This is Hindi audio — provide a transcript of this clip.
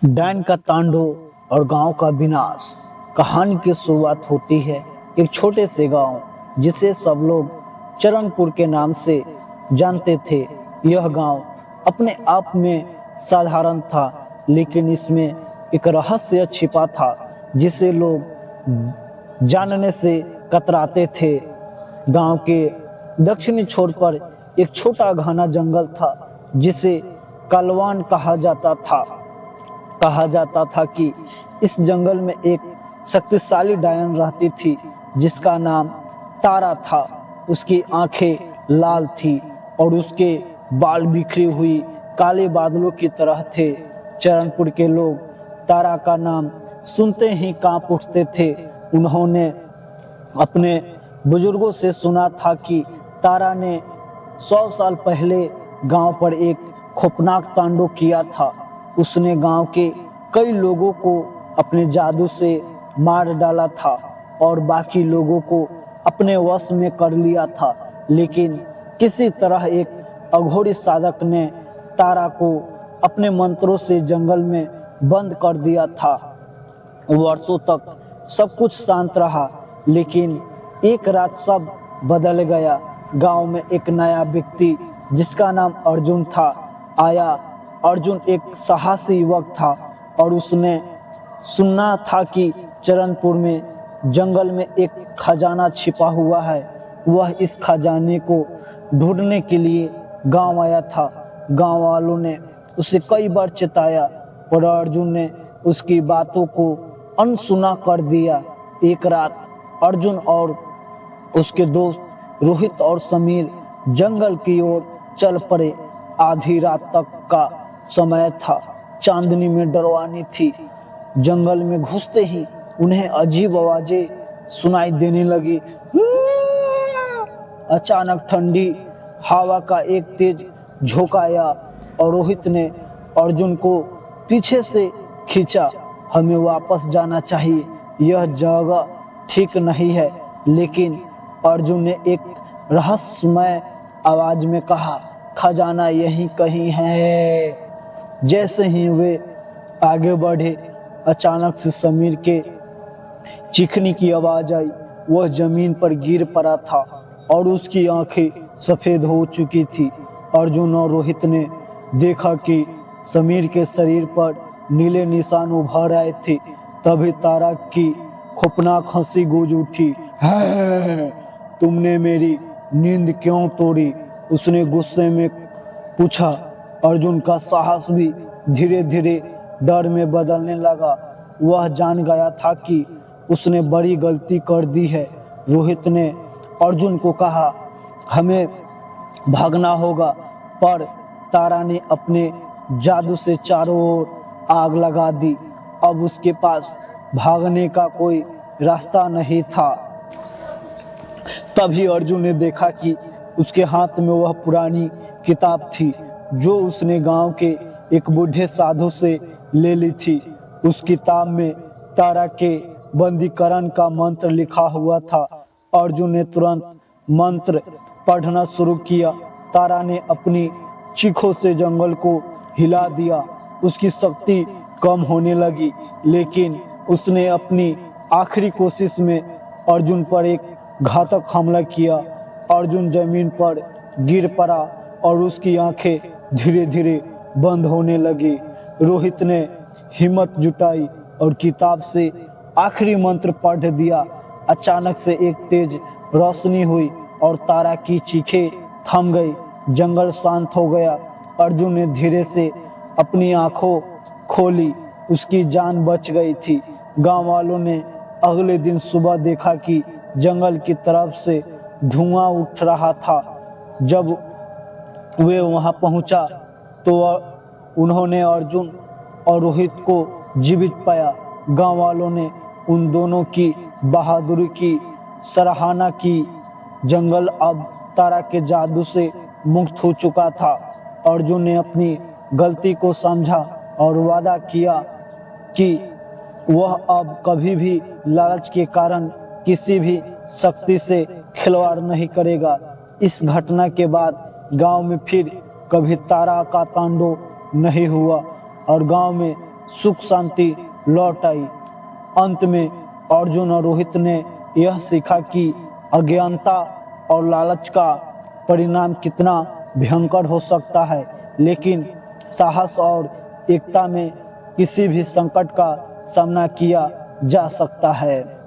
डैन का तांडव और गांव का विनाश। कहानी की शुरुआत होती है एक छोटे से गांव जिसे सब लोग चरणपुर के नाम से जानते थे। यह गांव अपने आप में साधारण था, लेकिन इसमें एक रहस्य छिपा था जिसे लोग जानने से कतराते थे। गांव के दक्षिणी छोर पर एक छोटा घना जंगल था जिसे कलवान कहा जाता था कि इस जंगल में एक शक्तिशाली डायन रहती थी जिसका नाम तारा था। उसकी आंखें लाल थी और उसके बाल बिखरी हुई काले बादलों की तरह थे। चरणपुर के लोग तारा का नाम सुनते ही कांप उठते थे। उन्होंने अपने बुजुर्गों से सुना था कि तारा ने 100 साल पहले गांव पर एक खौफनाक तांडव किया था। उसने गांव के कई लोगों को अपने जादू से मार डाला था और बाकी लोगों को अपने वश में कर लिया था, लेकिन किसी तरह एक अघोरी साधक ने तारा को अपने मंत्रों से जंगल में बंद कर दिया था। वर्षों तक सब कुछ शांत रहा, लेकिन एक रात सब बदल गया। गांव में एक नया व्यक्ति जिसका नाम अर्जुन था आया। अर्जुन एक साहसी युवक था और उसने सुना था कि चरणपुर में जंगल में एक खजाना छिपा हुआ है। वह इस खजाने को ढूंढने के लिए गांव आया था। गांव वालों ने उसे कई बार चिताया, पर अर्जुन ने उसकी बातों को अनसुना कर दिया। एक रात अर्जुन और उसके दोस्त रोहित और समीर जंगल की ओर चल पड़े। आधी रात तक का समय था, चांदनी में डरवानी थी। जंगल में घुसते ही उन्हें अजीब आवाजें सुनाई देने लगी। अचानक ठंडी हवा का एक तेज झोंका आया और रोहित ने अर्जुन को पीछे से खींचा। हमें वापस जाना चाहिए, यह जगह ठीक नहीं है। लेकिन अर्जुन ने एक रहस्यमय आवाज में कहा, खजाना यहीं कहीं है। जैसे ही वे आगे बढ़े, अचानक से समीर के चीखने की आवाज आई। वह जमीन पर गिर पड़ा था और उसकी आंखें सफेद हो चुकी थी। अर्जुन और रोहित ने देखा कि समीर के शरीर पर नीले निशान उभर आए थे। तभी तारा की खौफनाक हंसी गूंज उठी। है, तुमने मेरी नींद क्यों तोड़ी? उसने गुस्से में पूछा। अर्जुन का साहस भी धीरे धीरे डर में बदलने लगा। वह जान गया था कि उसने बड़ी गलती कर दी है। रोहित ने अर्जुन को कहा, हमें भागना होगा, पर तारा ने अपने जादू से चारों ओर आग लगा दी। अब उसके पास भागने का कोई रास्ता नहीं था। तभी अर्जुन ने देखा कि उसके हाथ में वह पुरानी किताब थी जो उसने गांव के एक बूढ़े साधु से ले ली थी। उस किताब में तारा के बंदीकरण का मंत्र लिखा हुआ था। अर्जुन ने तुरंत मंत्र पढ़ना शुरू किया। तारा ने अपनी चीखों से जंगल को हिला दिया। उसकी शक्ति कम होने लगी, लेकिन उसने अपनी आखिरी कोशिश में अर्जुन पर एक घातक हमला किया। अर्जुन जमीन पर गिर पड़ा और उसकी आंखें धीरे धीरे बंद होने लगी। रोहित ने हिम्मत जुटाई और किताब से आखिरी मंत्र पढ़ दिया। अचानक से एक तेज रोशनी हुई और तारा की चीखें थम गई। जंगल शांत हो गया। अर्जुन ने धीरे से अपनी आंखों खोली। उसकी जान बच गई थी। गांव वालों ने अगले दिन सुबह देखा कि जंगल की तरफ से धुआं उठ रहा था। जब वे वहां पहुंचा तो उन्होंने अर्जुन और रोहित को जीवित पाया। गांव वालों ने उन दोनों की बहादुरी की सराहना की। जंगल अब तारा के जादू से मुक्त हो चुका था। अर्जुन ने अपनी गलती को समझा और वादा किया कि वह अब कभी भी लालच के कारण किसी भी शक्ति से खिलवाड़ नहीं करेगा। इस घटना के बाद गांव में फिर कभी तारा का तांडव नहीं हुआ और गांव में सुख शांति लौट आई। अंत में अर्जुन और रोहित ने यह सीखा कि अज्ञानता और लालच का परिणाम कितना भयंकर हो सकता है, लेकिन साहस और एकता में किसी भी संकट का सामना किया जा सकता है।